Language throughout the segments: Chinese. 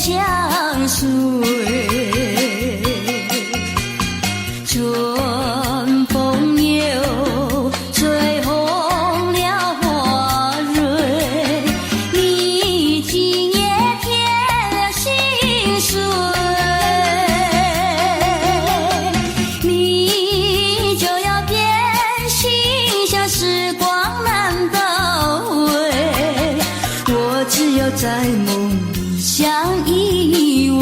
相随。春风又吹红了花蕊，你今夜添了心碎，你就要变心，像时光难倒回，我只有在梦里相依偎。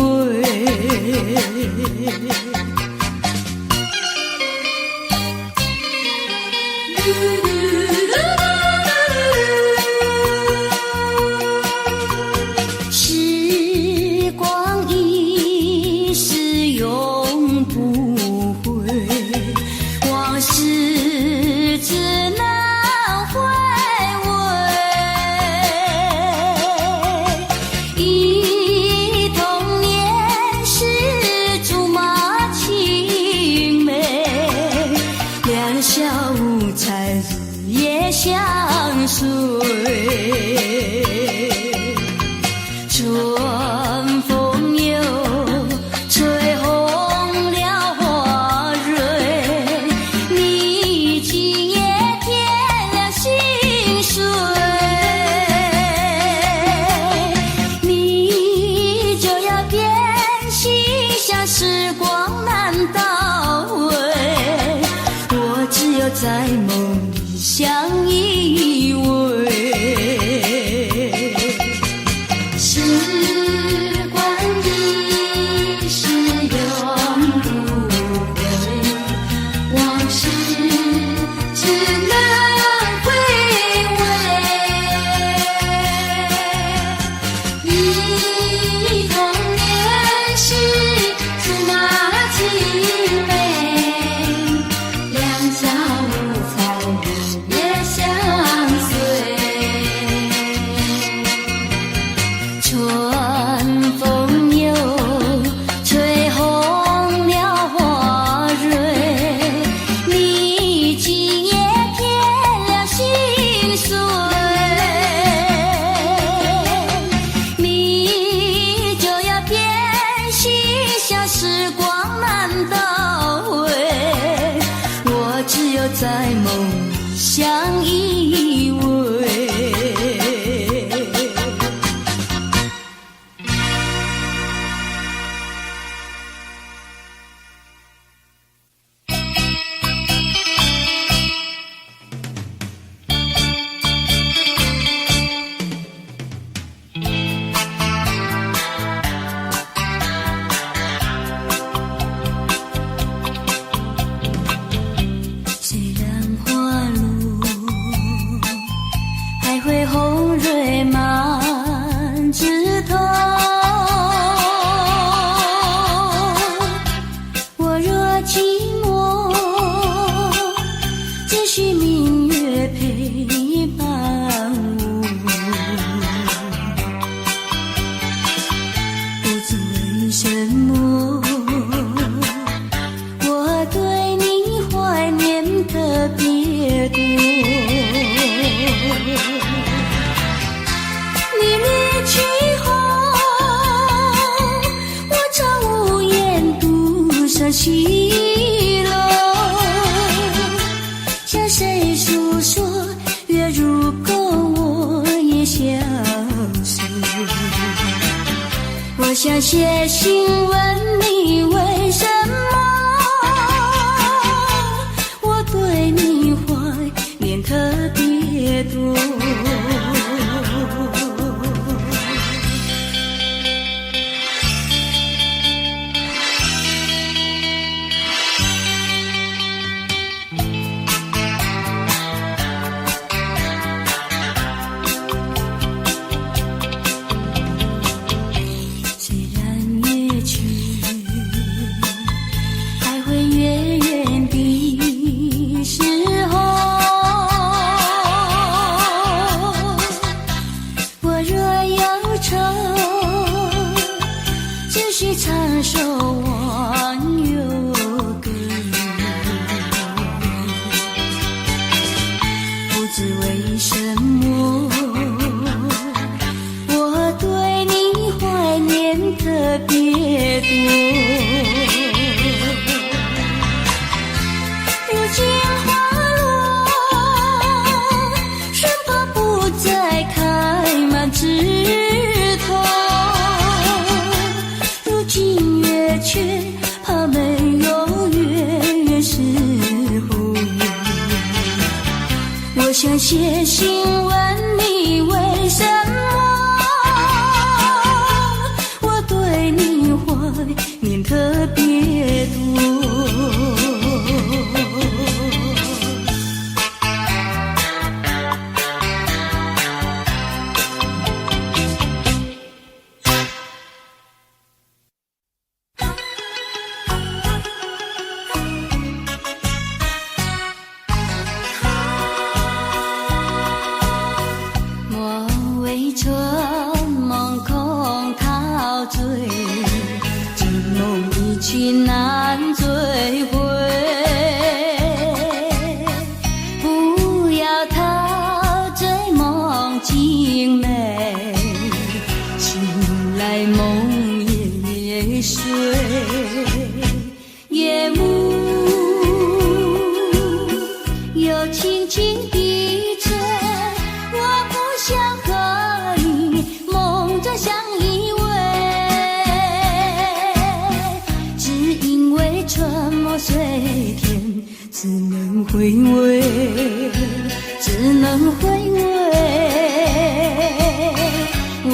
时光一逝永不回，往事只能回味。忆童年时竹马青梅，两小无猜日夜相随。春风又吹红了花蕊，你今夜添了心碎，你就要变心，像时光难倒回，我只有在梦里相依偎。时光一逝永不回，往事只能回味。忆童年时竹马青梅，两小无猜日夜相随。春风又吹红了花蕊，你今夜添了心碎，你就要变心，像时光难倒回，我只有在梦里相依偎。虽然花路还会红蕊满枝头，我若寂寞，只需明月陪伴我。不知为什么，我对你怀念特别多。你离去后，我常无言独上西楼，向谁诉说？月如钩，我也相随。我想写信问你为什么，我对你怀念特别多。虽然月去，还会月圆的时候，我若忧愁，只需唱首忘忧歌。不知为什么，我对你怀念如今花落，生怕不再开满枝头。如今月缺，怕没有月圆时候。我想写信问你为什么我对你怀念特别多。春梦空陶醉，这梦一去难追回。不要陶醉梦境美，醒来梦也碎。夜幕又轻轻地吹，我不想和相依偎，只因为春梦随天，只能回味，只能回味，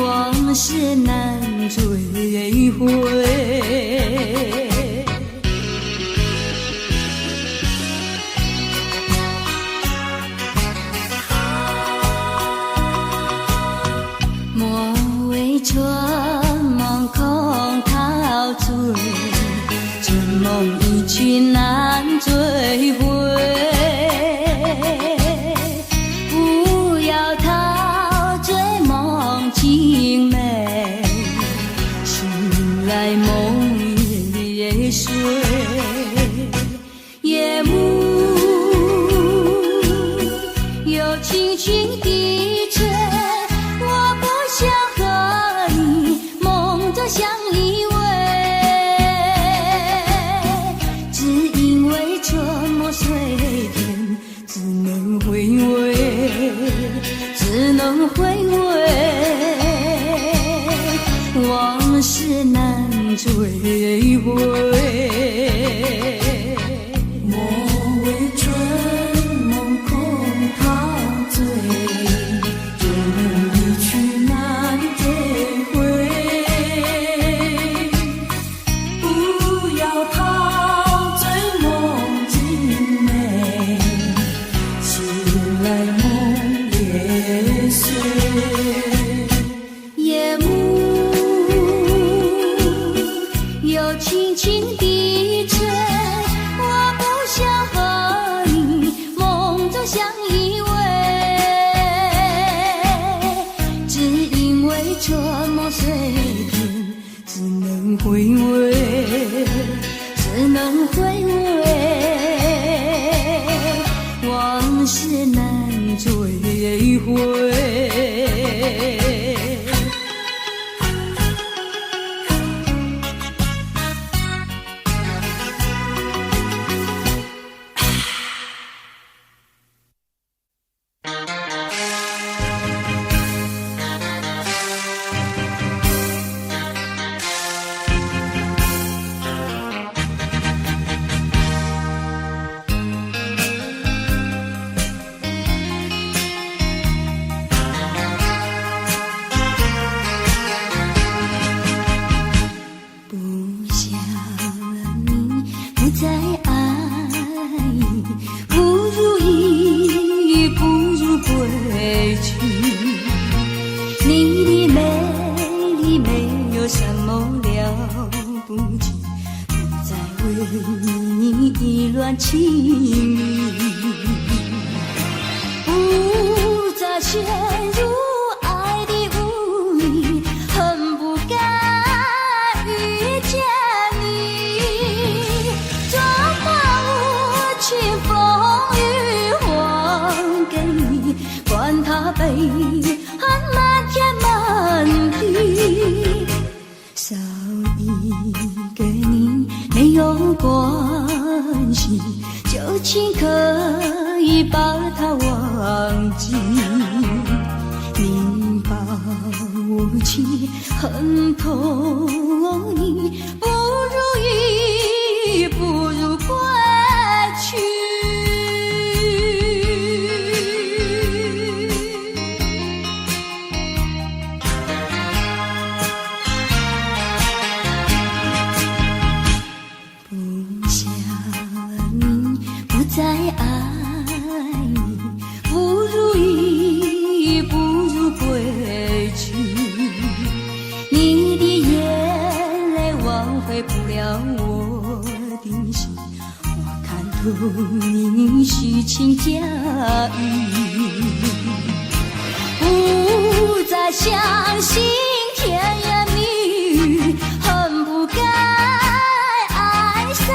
往事难追回。春梦空陶醉，这梦一去难追回。不要陶醉梦境美，醒来梦也碎。夜幕又轻轻地吹，我不想相依偎，只因为春梦随天，只能回味，只能回味，往事难追回。莫为春梦空陶醉，这梦一去难追回。夜幕又轻轻地吹，我不想和你梦中相依偎，只因为春梦随天，只能回味，只能回味，往事难追回。再爱不如意，不如归去。你的美丽没有什么了不起，不再为你意乱情迷，不再陷入爱的污泥，恨不该遇见你。做把无情风雨还给你，管他悲恨漫天漫地，少一给你没有关系，就请可以把它忘记。你把我情恨透你，不如意，不如归去。不想你，不再爱你，不如意，不如归去。你的眼泪挽回不了我的心，我看透你虚情假意，不再相信甜言蜜语，恨不该爱上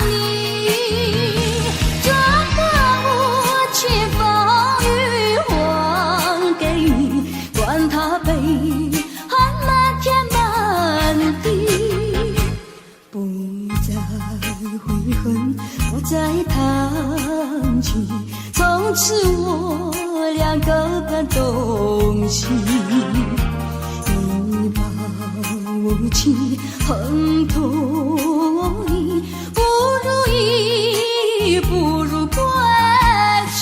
你。这段无情风雨还给你，管他悲恨漫天满地，不再悔恨，不再叹气，从此我俩各奔东西。你把我情恨透你，不如意，不如归去。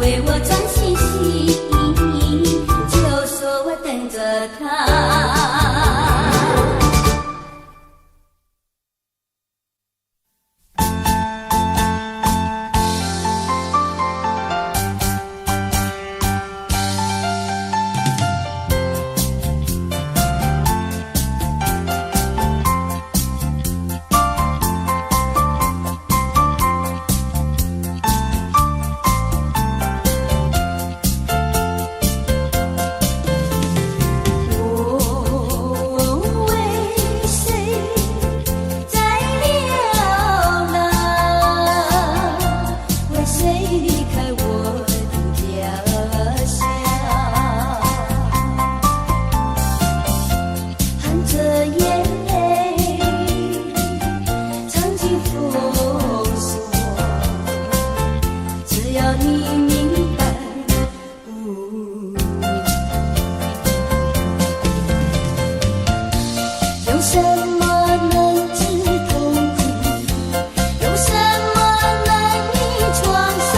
为谁离开我的家乡？含着眼泪唱尽风霜，只要你明白。用什么能治痛苦？用什么能医创伤？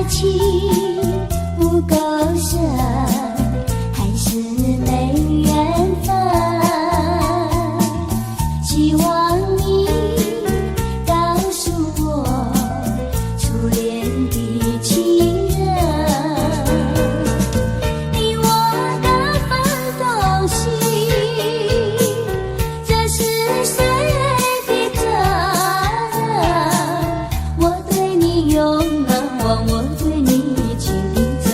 情不够深，还是没缘分。希望你告诉我初恋的情人，你我的奋斗心，这是谁的责任？我对你永难忘，我对你情真，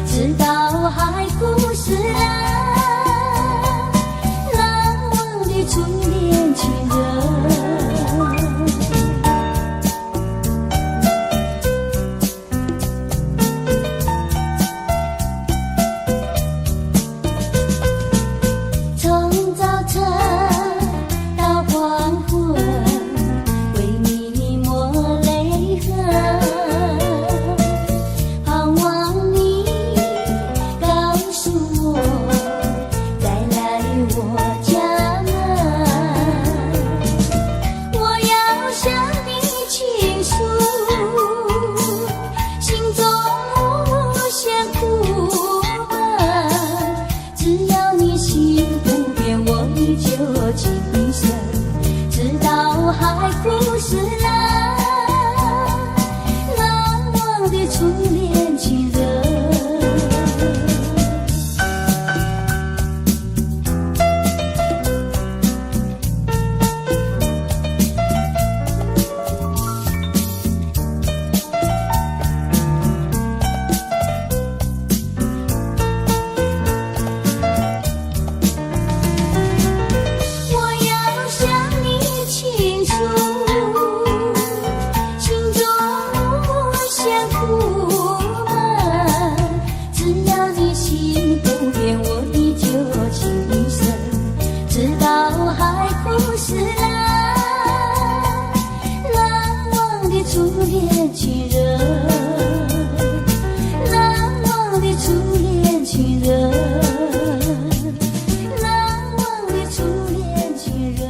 直到海枯石烂，难忘的初恋情人。从早晨到黄昏，为你抹泪痕，盼望你告诉我再来我家门。我要向你倾诉心中无限苦闷，只要你心不变，我依旧情深，直到海枯石烂，难忘的初恋情人。我要向你倾诉心中无限苦闷，只要你心不变，我依旧情深，直到海枯石烂，难忘的初恋情人，难忘的初恋情人，难忘的初恋情人，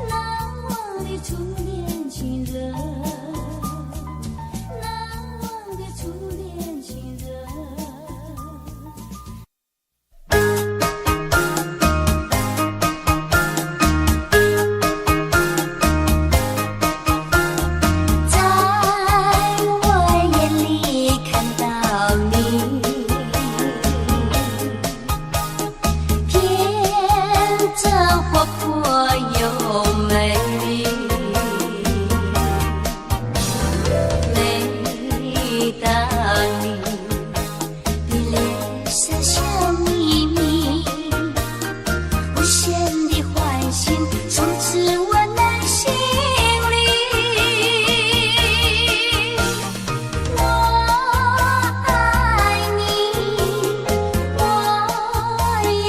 难忘的初恋情人，难忘的初恋情人。在我眼里看到你，天真活泼又美丽。每当你的脸上笑眯眯，无限的欢欣充斥我内心里。我爱你，我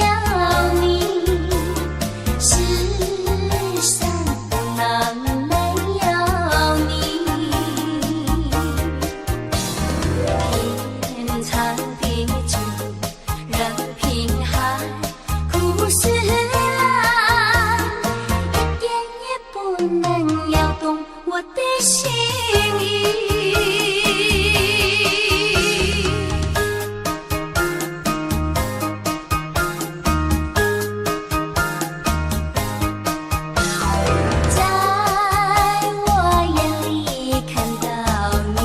要你，世上不能没有你。天长地久任凭海枯石烂，一点也不能摇动我的心意。在我眼里看到你，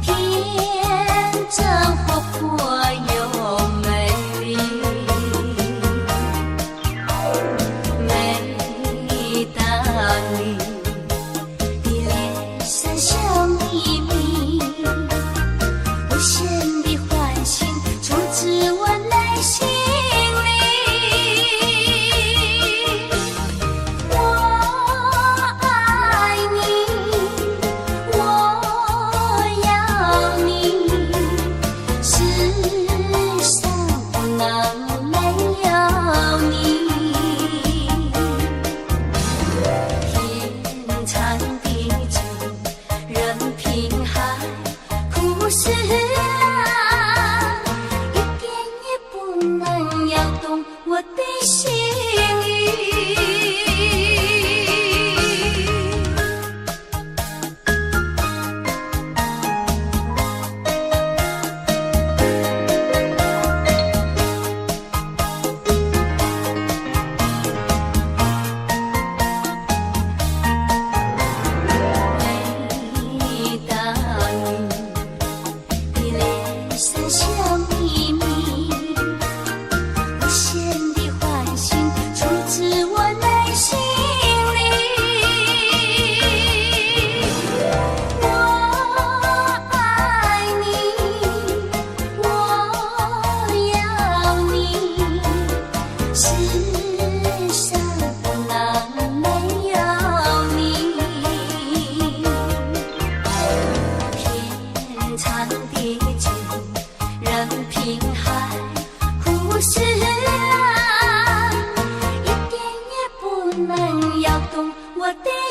天真活泼又美丽。每当你的脸上笑眯眯，无限的欢欣充斥我内心里。我爱你，我要你，世上不能没有你。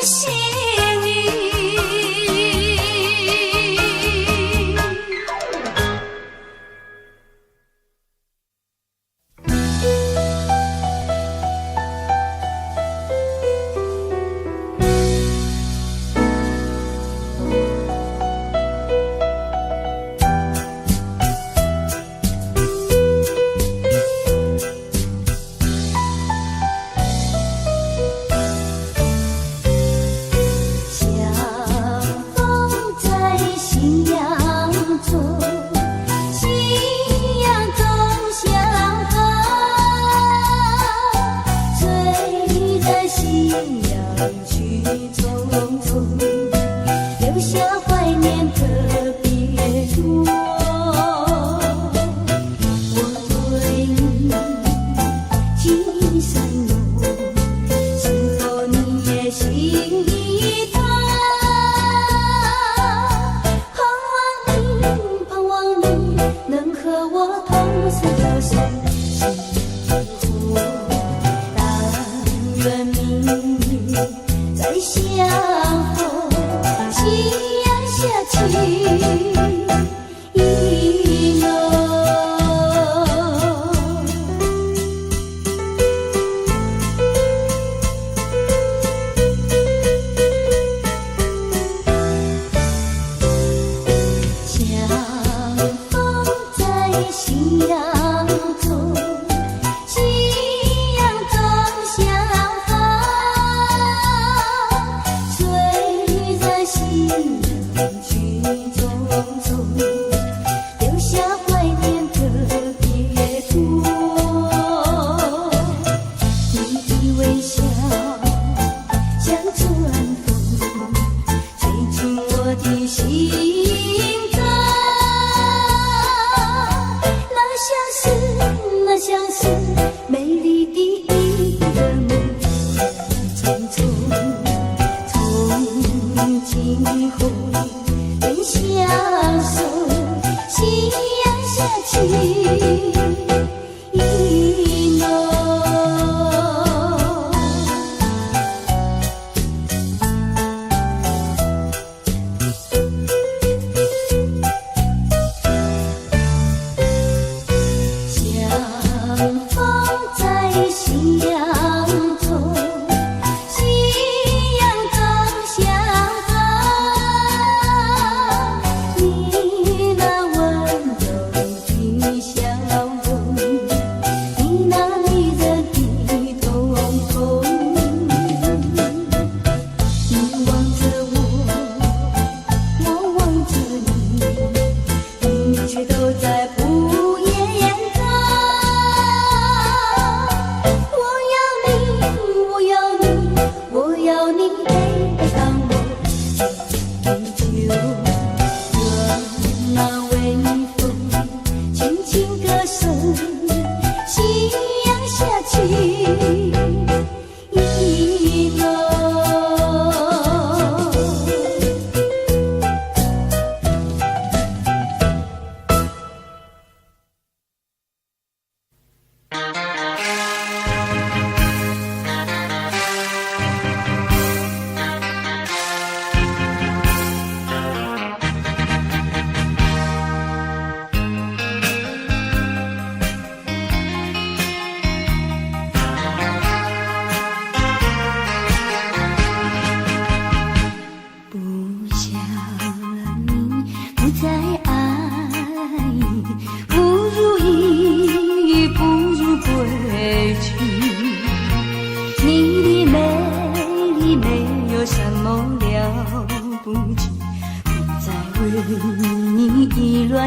心意。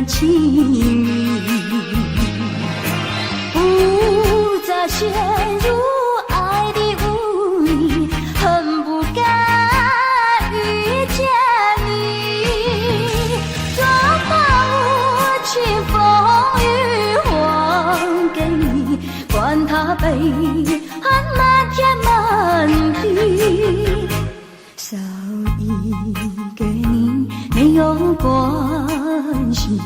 情意，不再陷入爱的雾里，恨不该遇见你。做把无情风雨还给你，管他悲恨漫天漫地，少一个你没有关系，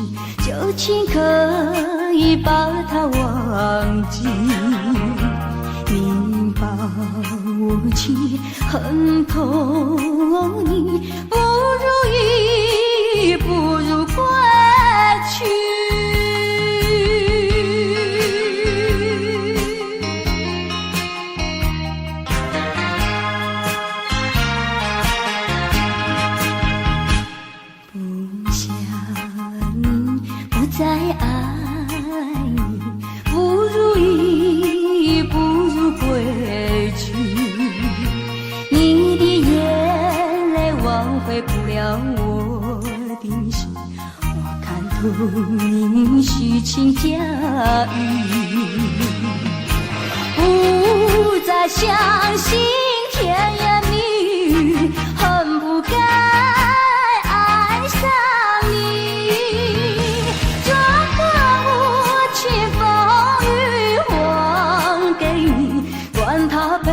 就请可以把它忘记。你把无情很痛，你不如意，不如归去。不想你，不再爱你，不如意，不如归去。你的眼泪挽回不了我的心，我看透你虚情假意，不再相信甜言蜜语，恨不该爱上你。转换无情风雨还给你，管他悲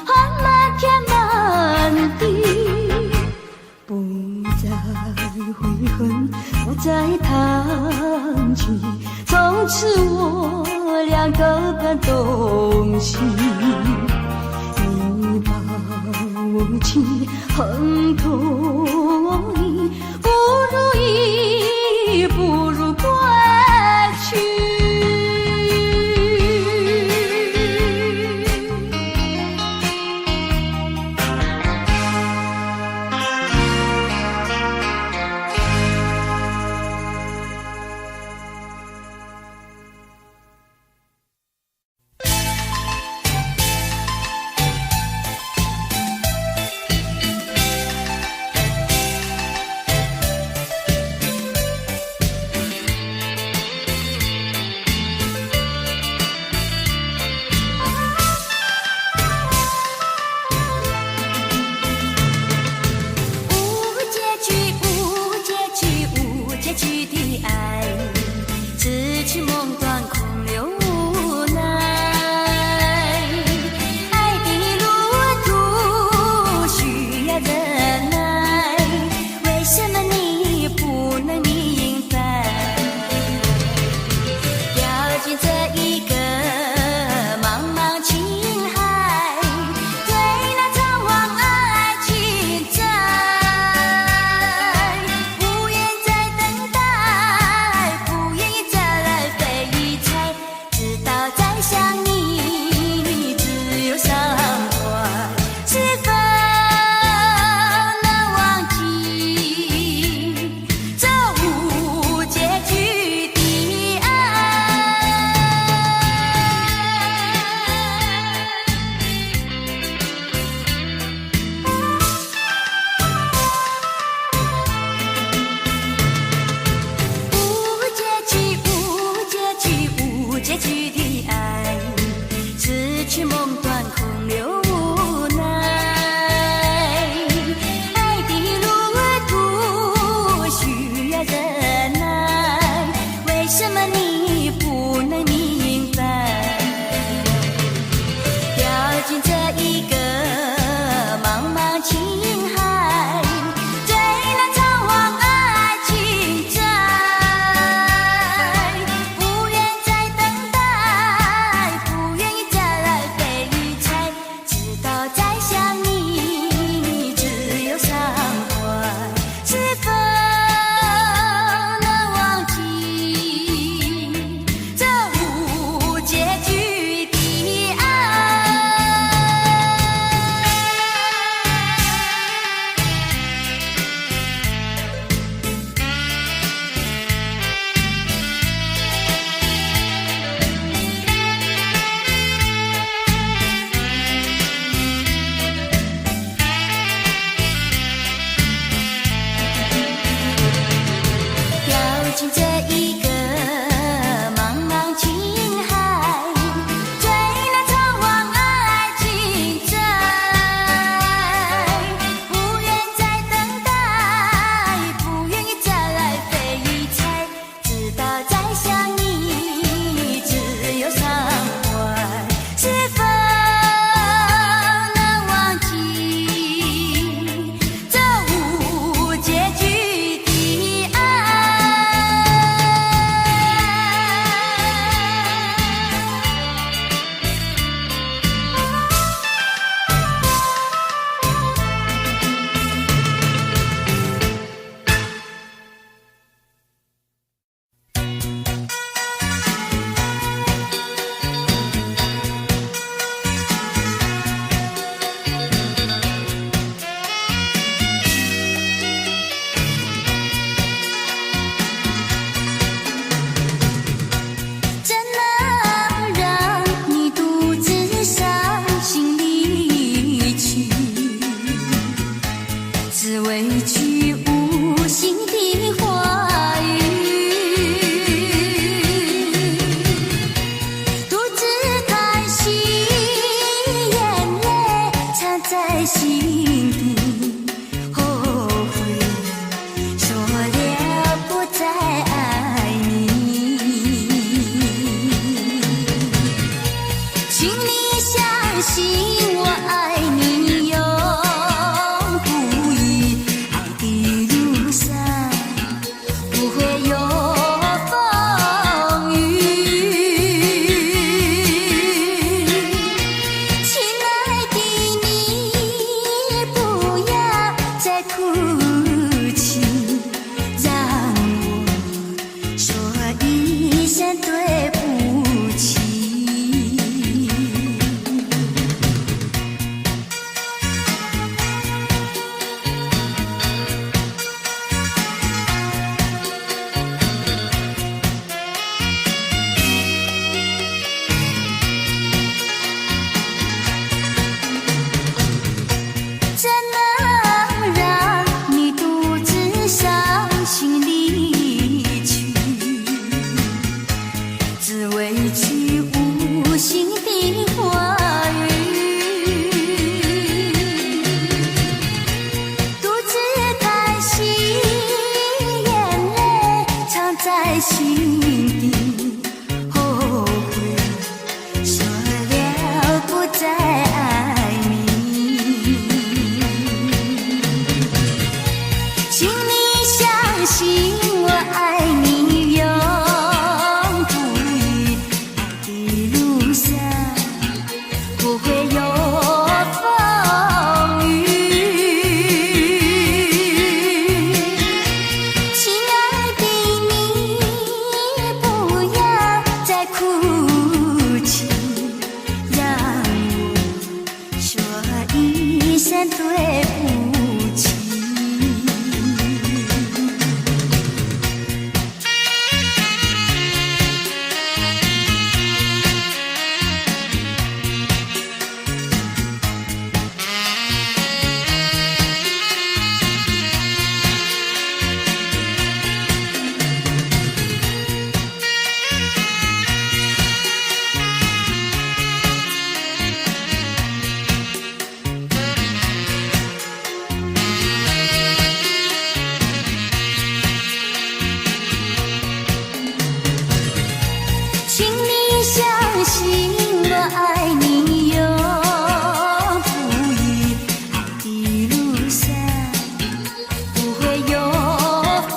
恨漫天满地，不再悔恨，不再叹气，从此我俩各奔东西。你把我情恨透，你不如意，不如归去。底，后悔说了不再爱你。请你相信我爱你永不渝，爱的路上不会有风雨。亲爱的，你不要再哭泣，让我说一声对不起。怎能让你独自伤心离去？只为句无心的话语，独自叹息，眼泪藏在心底，后悔说了不再爱你。请你相信我爱你永不渝，爱的路上不会有风雨。亲爱的，你不要再哭泣，让我说一声对不起。请你相信我爱你永不渝，爱的路上不会有风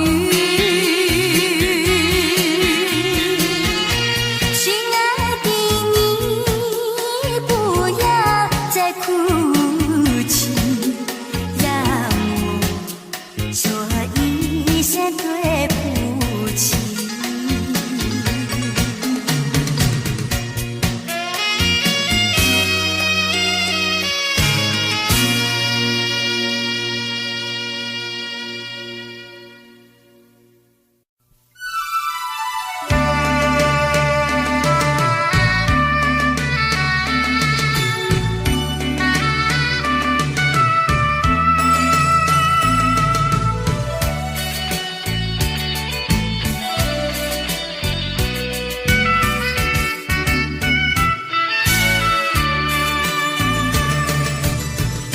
雨。亲爱的，你不要再哭泣，让我说一声对不起。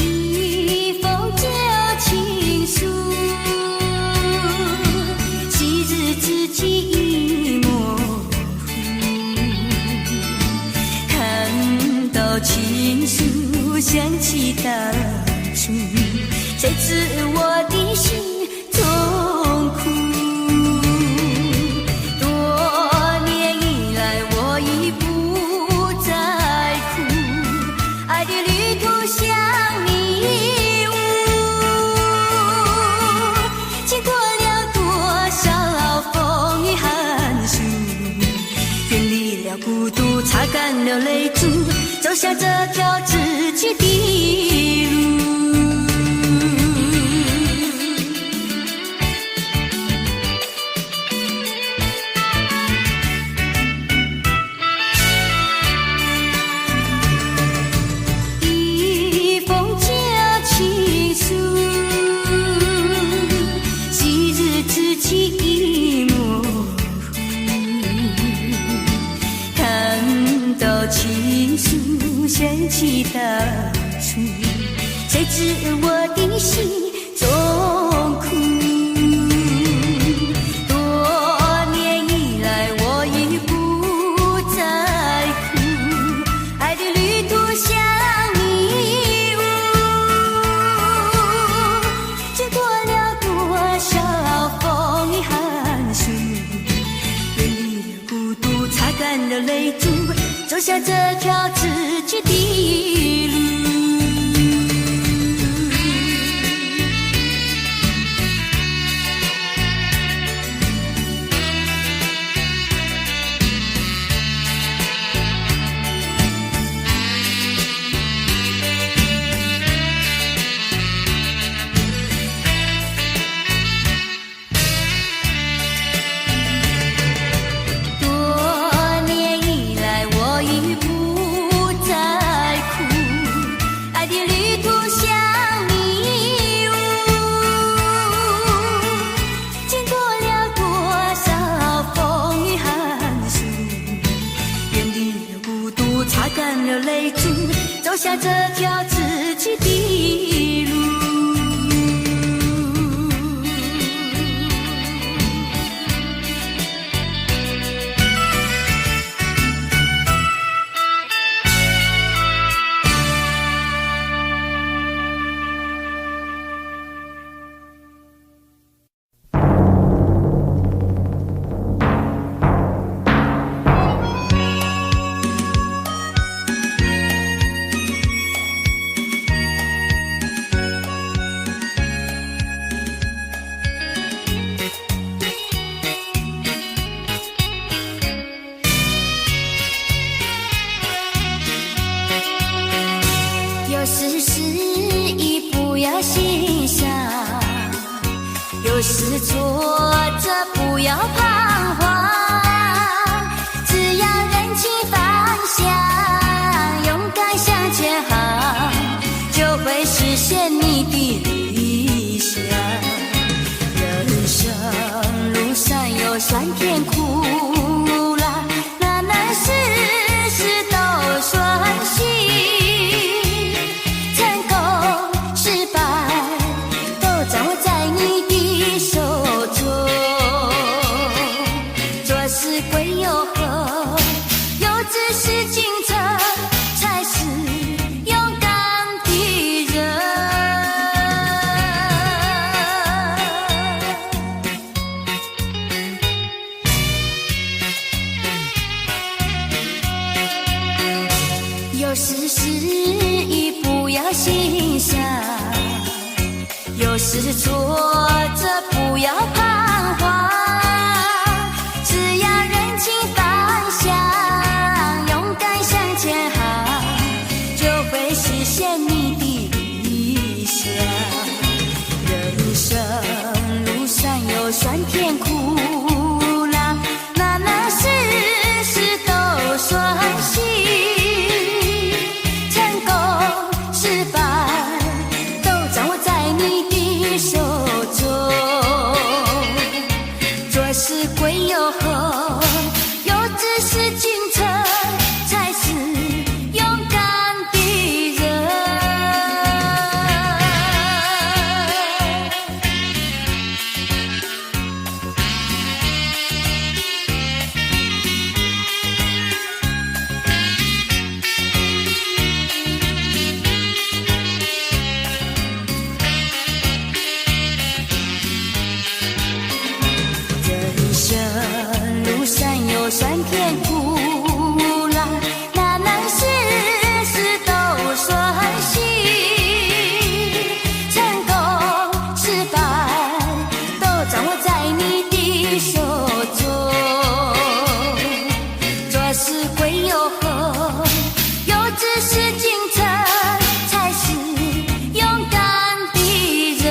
一封旧情书，昔日知己已模糊。看到情书，想起当初，谁知我的心痛苦。多年以来，我已不再哭，爱的旅途像迷雾，经过了多少风雨寒暑，远离了孤独，擦干了泪珠，走向这条自己的路。使我的心中苦。多年以来我已不再哭，爱的旅途像迷雾，经过了多少风雨寒暑，远离了孤独，擦干了泪珠，走下这条自己的路。走下这条自己的路。有时失意不要心伤，有时挫折不要彷徨，只要认清方向，勇敢向前行，就会实现你的理想。人生路上有酸甜苦辣，哪能事事都顺心。有时失意不要心伤，有时挫折不要彷徨，只要认清方向，勇敢向前行，就会实现你的理想。人生路上有酸甜苦辣，哪能事事都顺心。是归又何？有志是进程，才是勇敢的人。路上有酸甜苦辣，哪能事事都顺心。成功失败都掌握在你的手中，做事归又何？有志是进程，才是勇敢的人。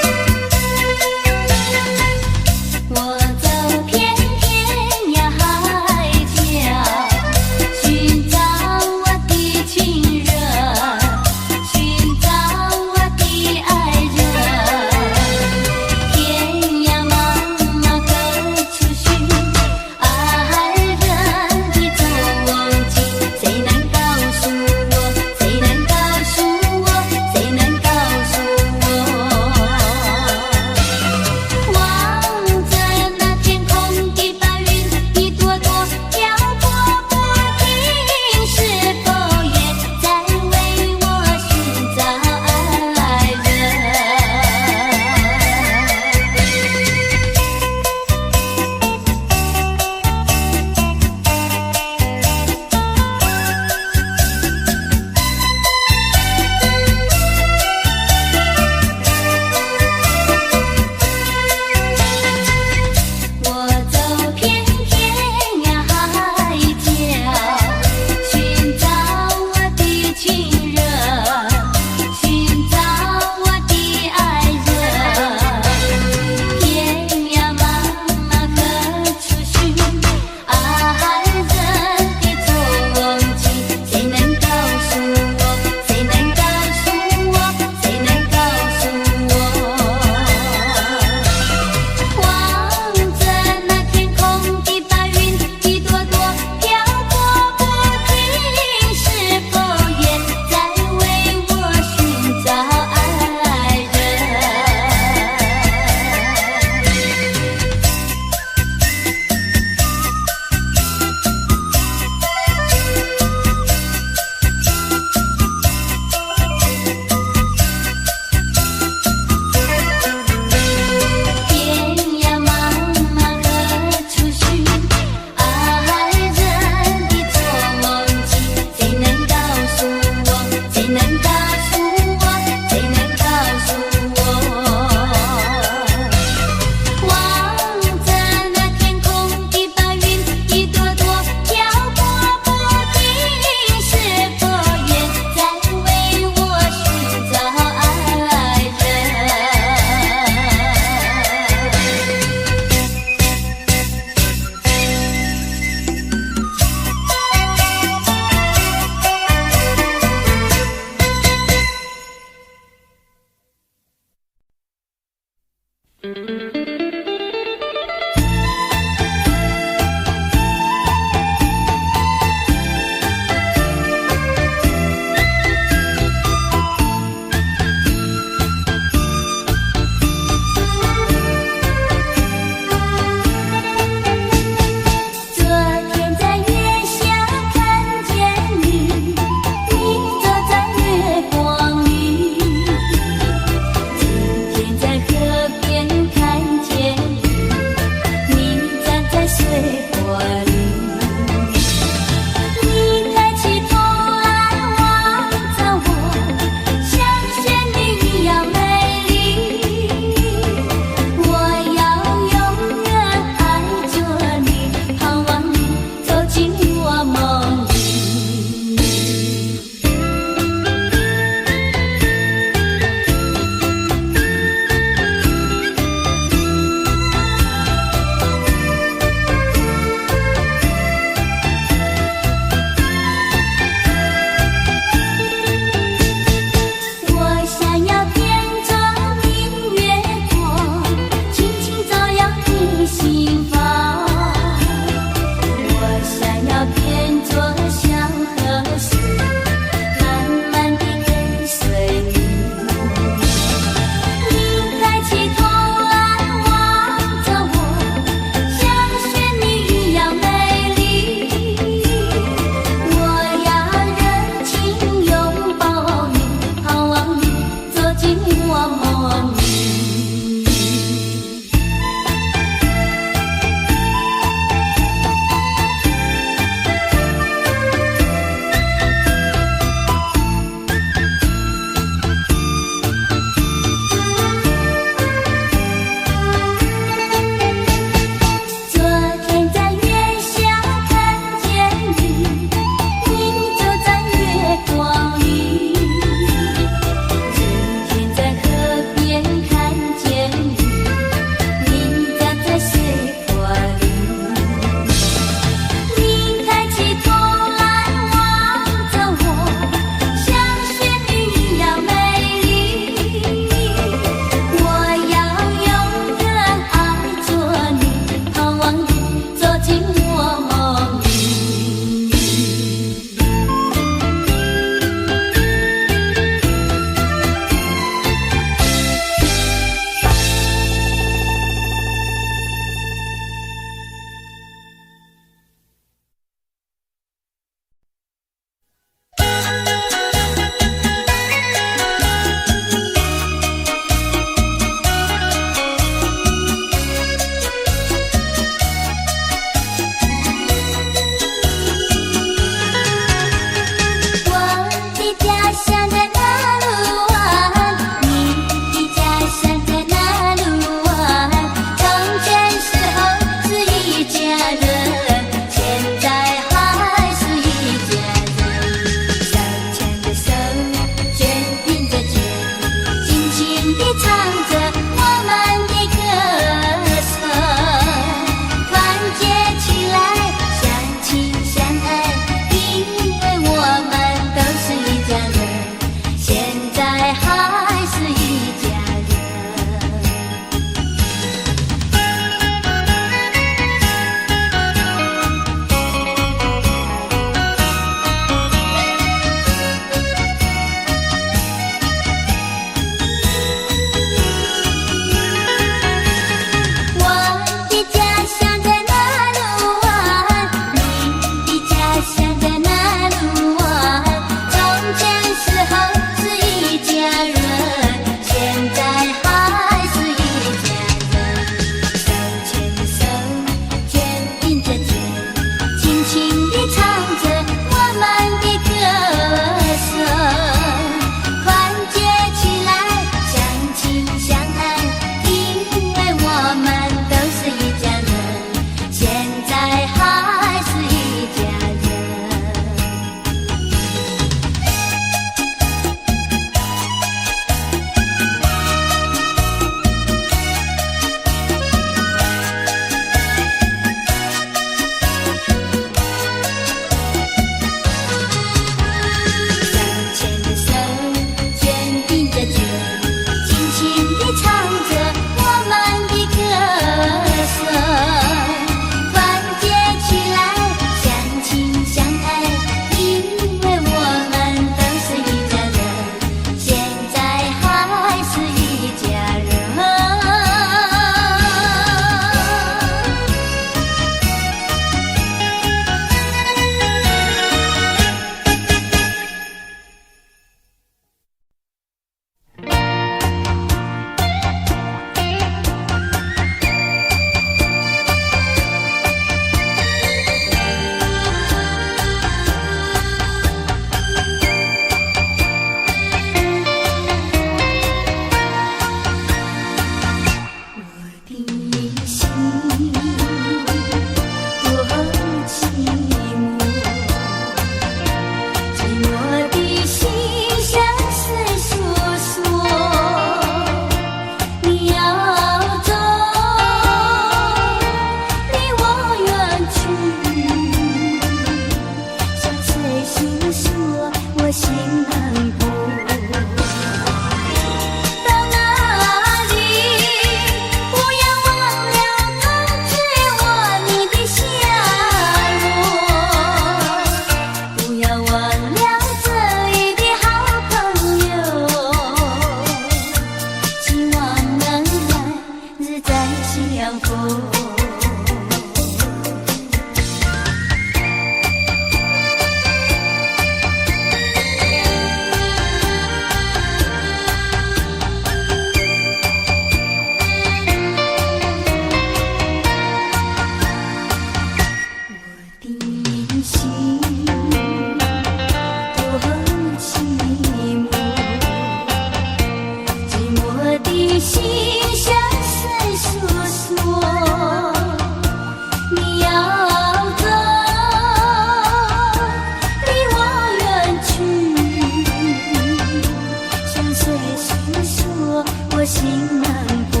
心难过。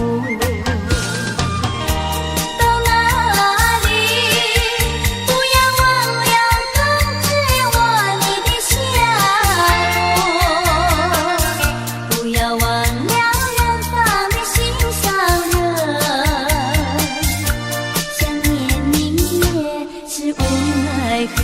到哪里，不要忘了冬至我你的笑容，不要忘了远方的心上人，想念你也是无奈何。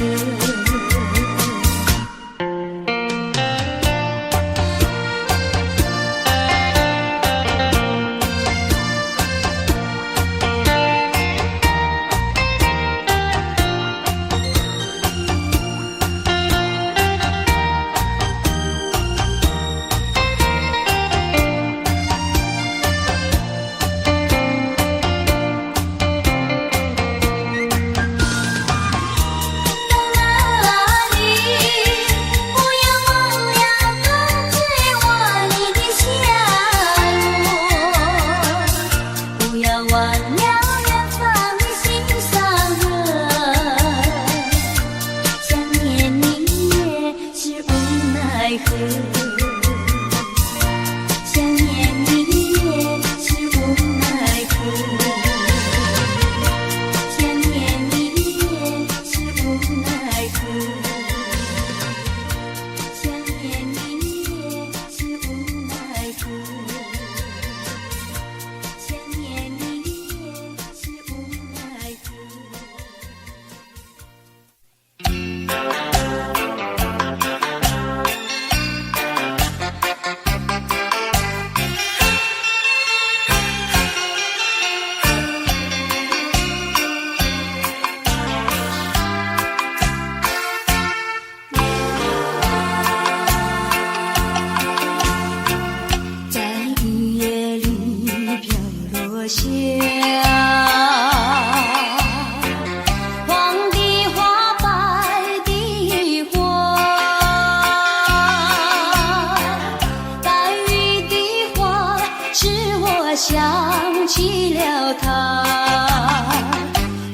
想起了他，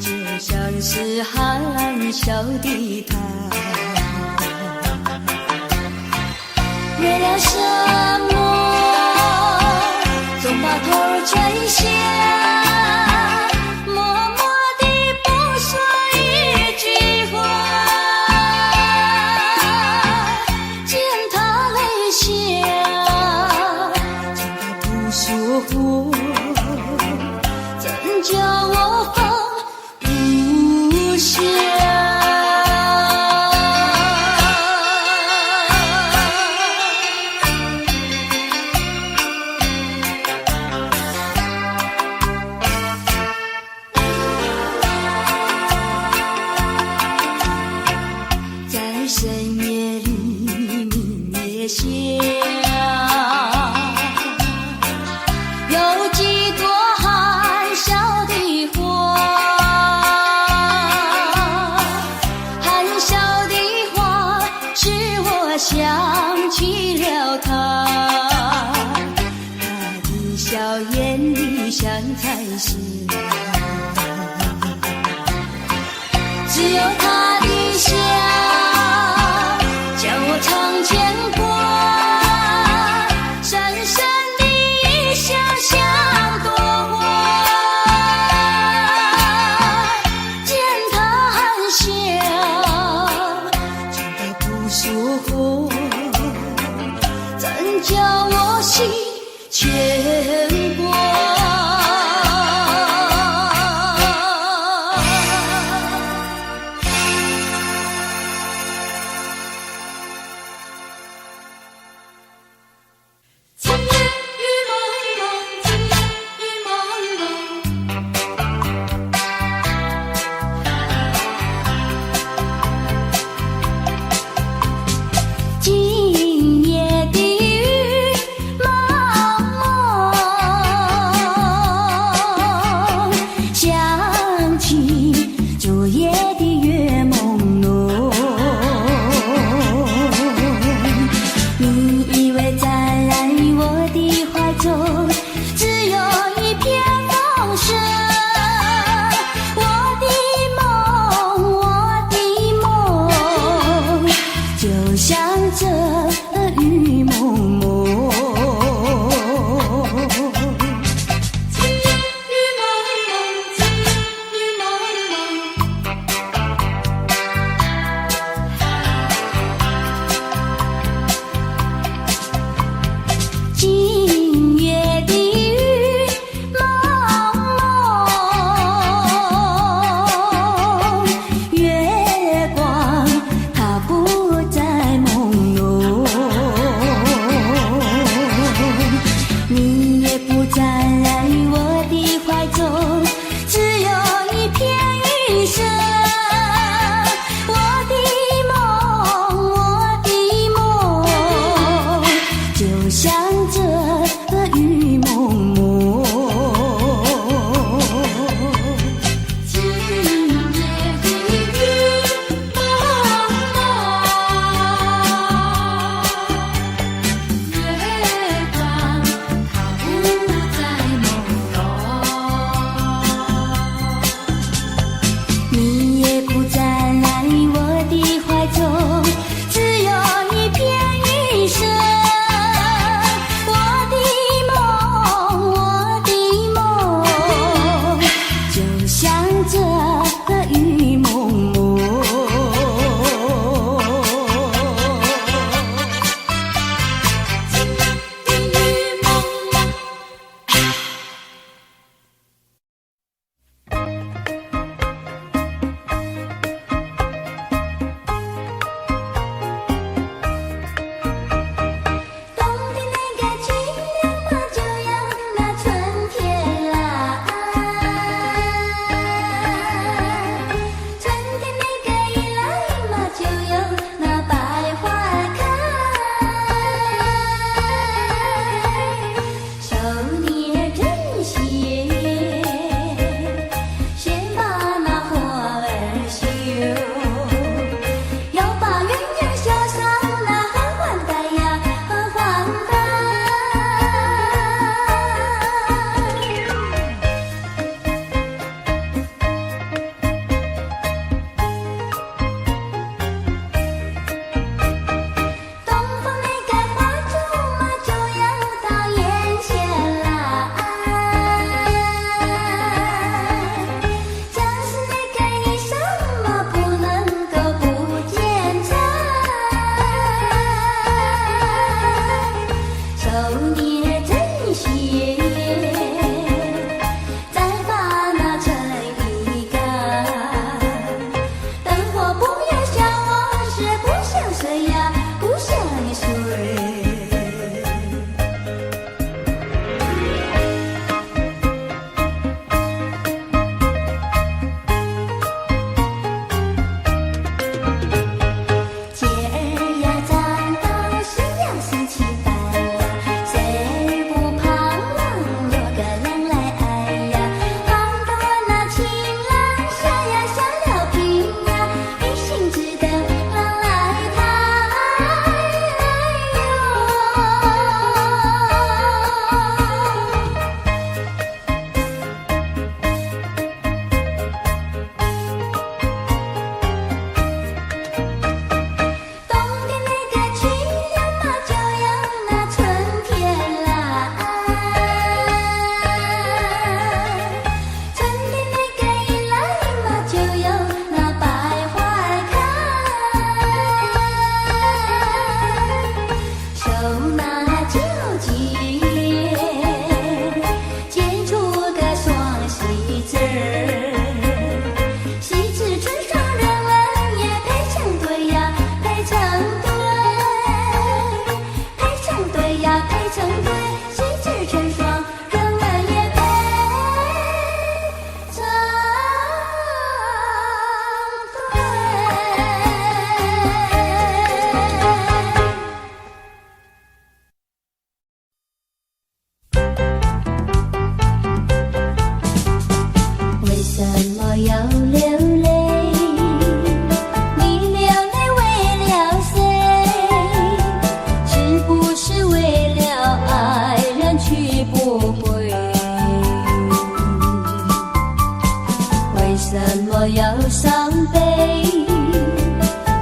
就像是含笑的他，为了什么总把头垂下，默默地不说一句话，见他泪下，见他不说话，怎叫我放不下？在深夜里明月下，有几朵含笑的花，含笑的花使我想起了他，他的笑眼里像彩霞，只有他的笑叫我常牵挂，深深的一笑像朵花，见他含笑，见他不说话，怎叫我心牵挂？今夜雨蒙蒙，今夜雨蒙蒙，今夜的雨蒙蒙，想起昨夜的月朦胧，你以为在我的怀中只有一片风声，我的梦就像这雨蒙蒙。孽真些，再把那尘衣干。灯火不要像往事，不像水呀，不像水。姐儿呀，站到夕阳升起来呀，谁不彷徨有个郎来爱呀？好多那情郎下呀下了聘呀，一心只等郎来抬冬天那个去呀嘛，就要那春天来；春天那个一来嘛，就有那百花开。手拿酒笺，剪出个双喜字儿。喜字春上人文也配成对呀，配成对，配成对呀，配成对。喜字春霜人文也配成对。为什么要流泪？你流泪为了谁？是不是为了爱人去不回？为什么要伤悲？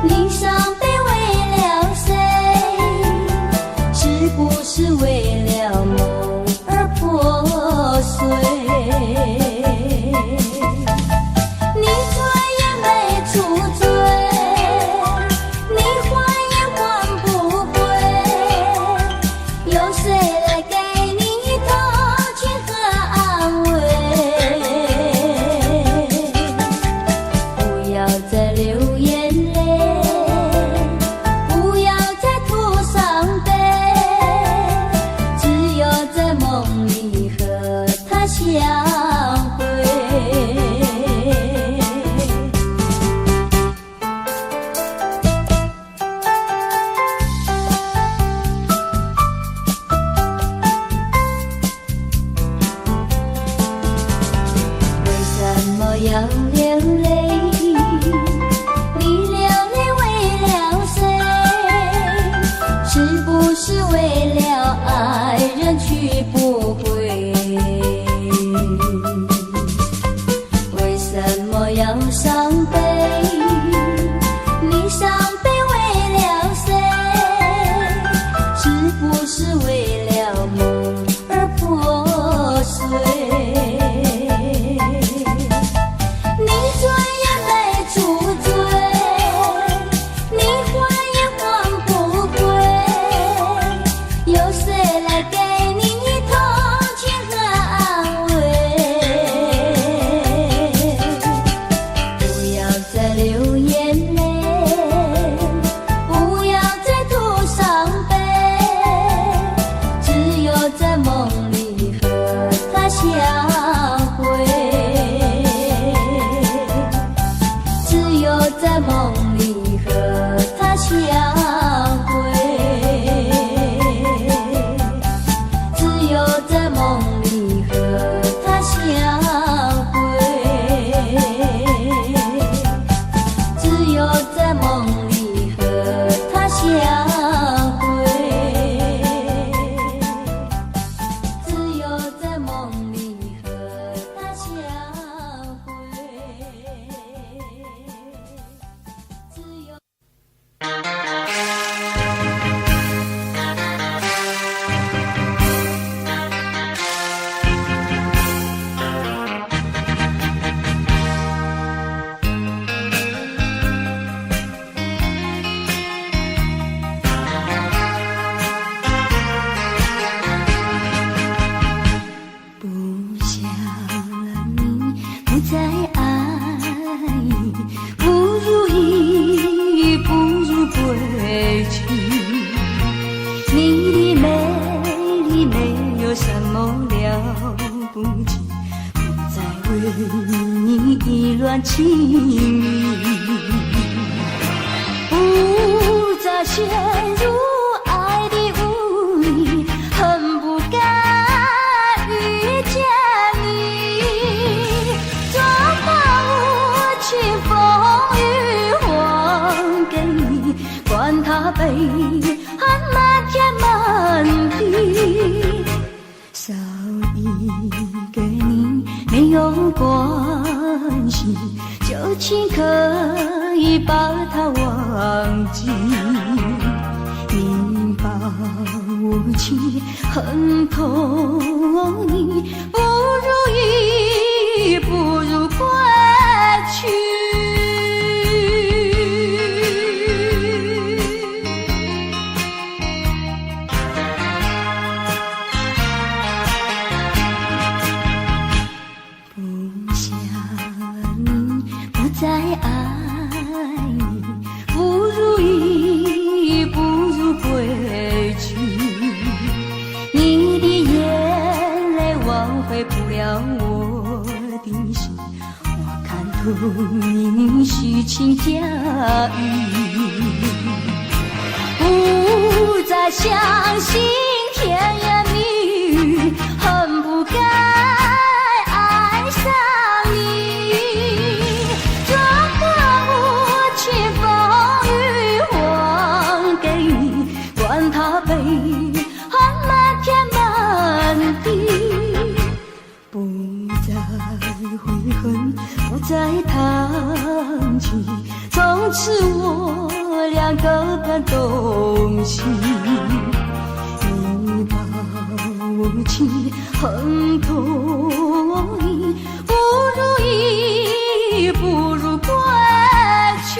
你伤悲为了谁？是不是为了梦而破碎？你醉也没处醉，你还也还不归，有谁来给你同情和安慰？不要再流眼泪，不要再吐伤悲，只有在梦里和他相会。为什么要流泪？你流泪为了谁？是不是为了爱人去不回？为什么要伤悲？你伤悲为了谁？是不是为了梦而破碎？你醉也没处醉，你还也还不归，有谁来给你同情和安慰？不要再流眼泪，不要再吐伤悲，只有在梦里和他相会。只有在梦里和他相会，只有在梦里和他相会，只有在梦里和他相会，只有在梦里和他相会，只有。再爱，不如意，不如归去。你的美丽没有什么了不起，不再为你意乱情迷，不再陷入爱的污泥，恨不该遇见你。装满无情风雨还给你，管他悲恨漫天漫地，少一个你没有关系，就请可以把它忘记。你把我情恨透你，不如意，不如归去。不想你，不再爱你，不如意，不如归去。你的眼泪挽回不了我的心，我看透你虚情假意，不再相信甜言蜜语，恨不该爱上你。装满无情风雨还给你，管他悲恨漫天漫地，不再悔恨，不再谈起，从此我俩各奔东西。你把我情恨透你，不如意，不如归去。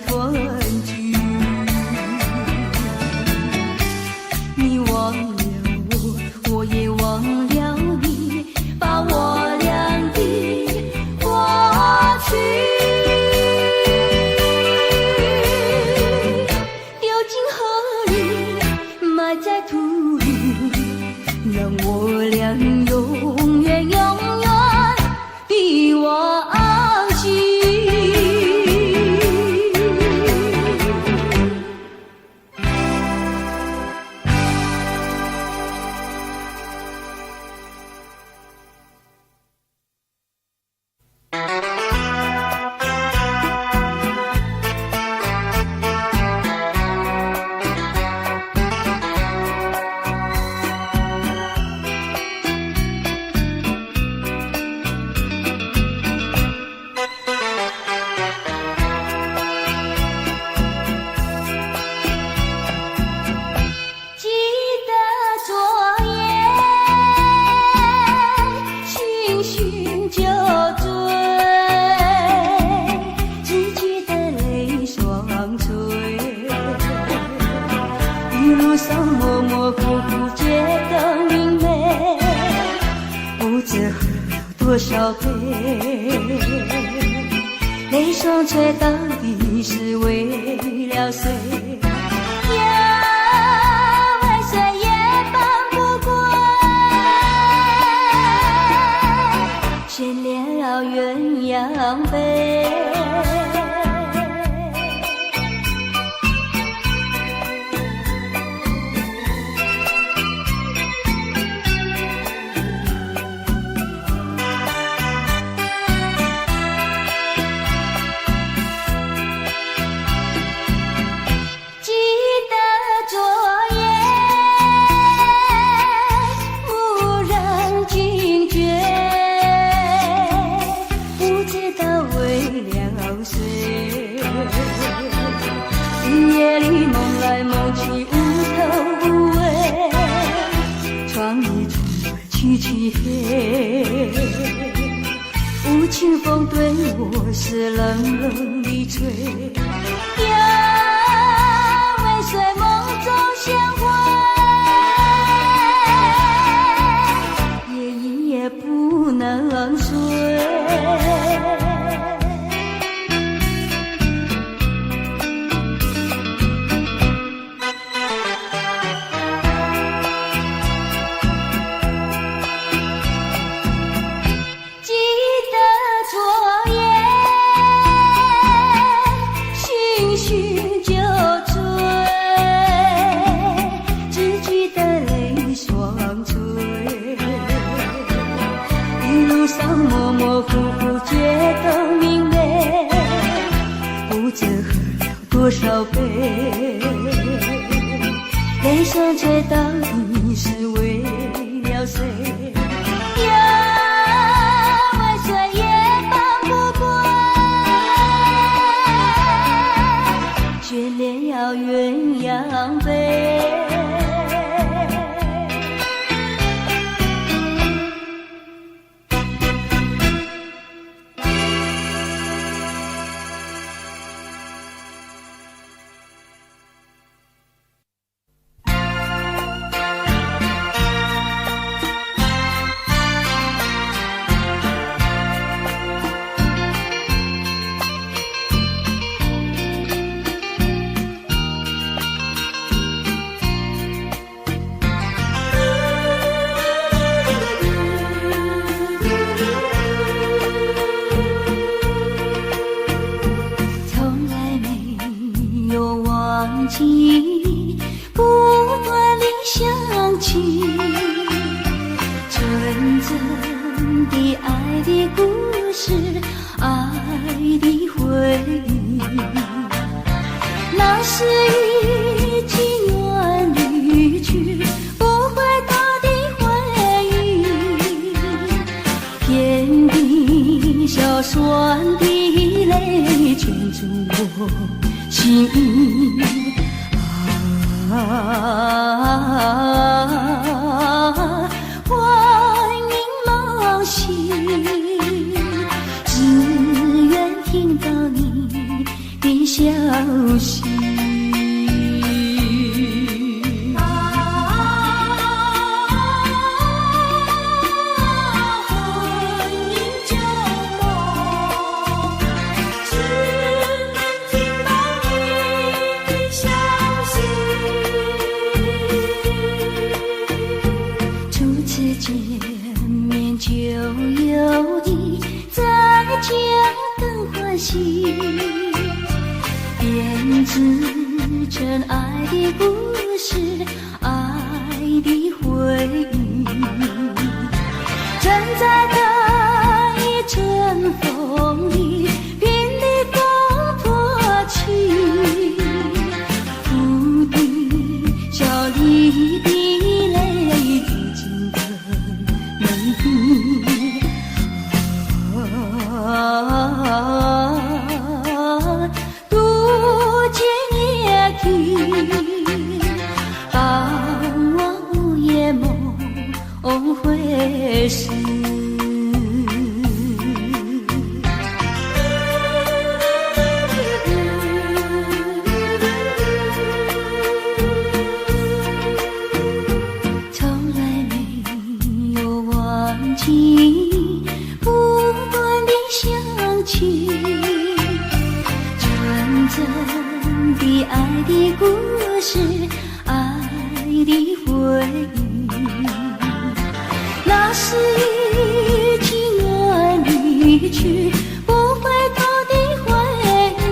团聚。你忘了我，我也忘了你，把我俩的过去丢进河里，埋在土里，让我俩永远永远的忘记。多少杯泪双垂，到底是为了谁？呀，为谁也放不过，悬了鸳鸯杯。夜里梦来梦去无头无尾，窗里充满凄凄黑，无情风对我是冷冷的吹。呀，为谁梦中相会，夜一夜不能睡。模模糊糊觉得明媚，不知喝了多少杯，泪双垂，到底是为了谁？呀，为谁也放不过，悬了鸳鸯杯。不断地想起纯真的爱的故事，爱的回忆，那是已经远离去不回头的回忆，遍地小酸的泪圈住我心意。幻影梦醒，只愿听到你的消息。编织成爱的故事，爱的回忆，正在等一阵风里，濒临风破起，哭的笑里的泪滴进的门底。傍晚午夜梦回时，从来没有忘记不断的想起，纯真的爱的故事，爱的回忆，那是一起远离去不回头的回忆，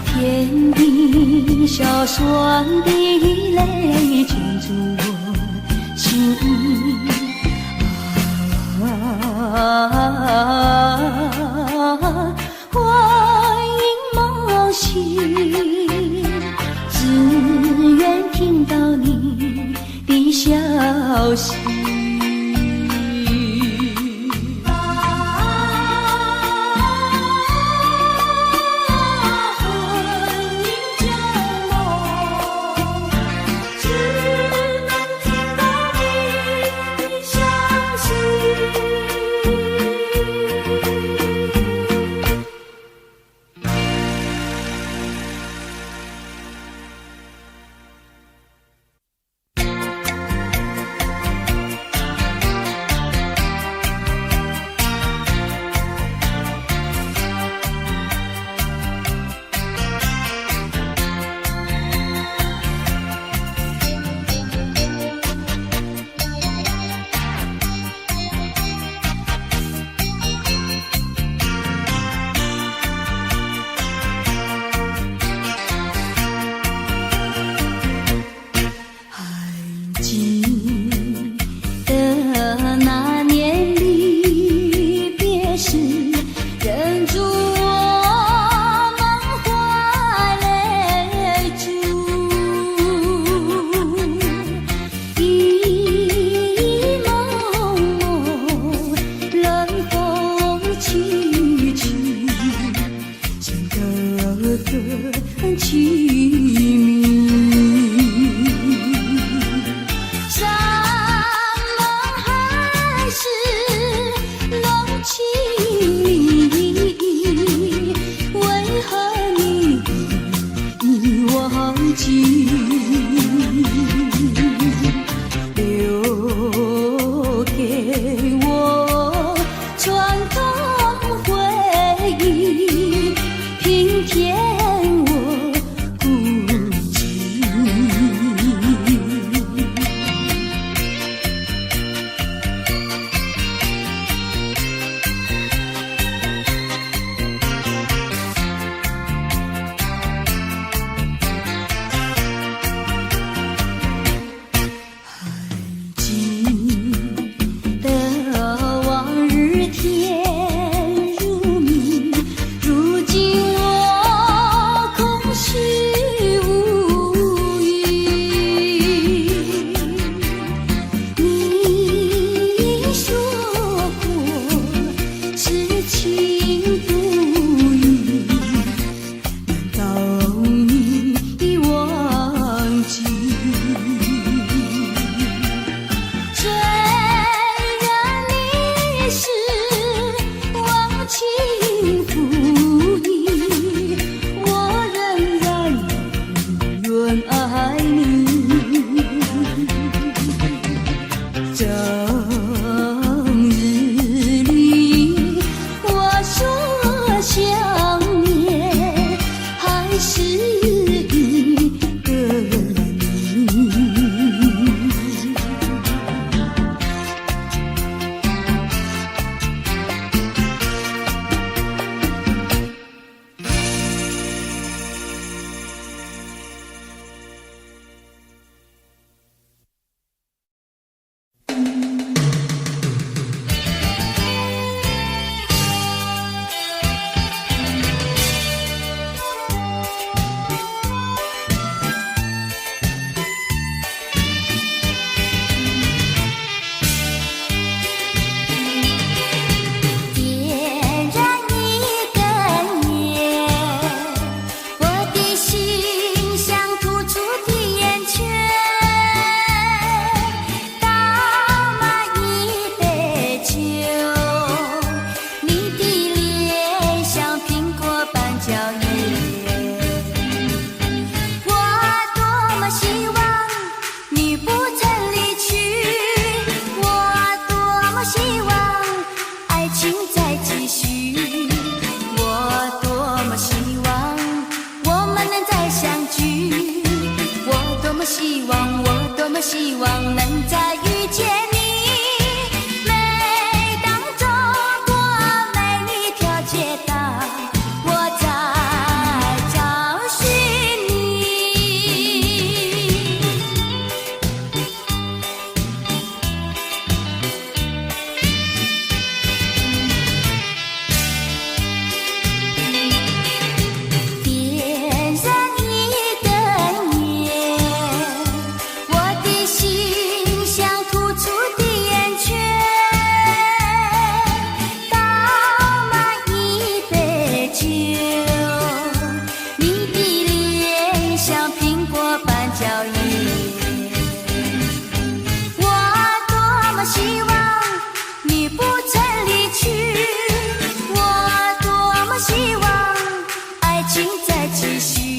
甜的小酸的泪浸住我心欢迎梦醒，只愿听到你的消息。情再继续。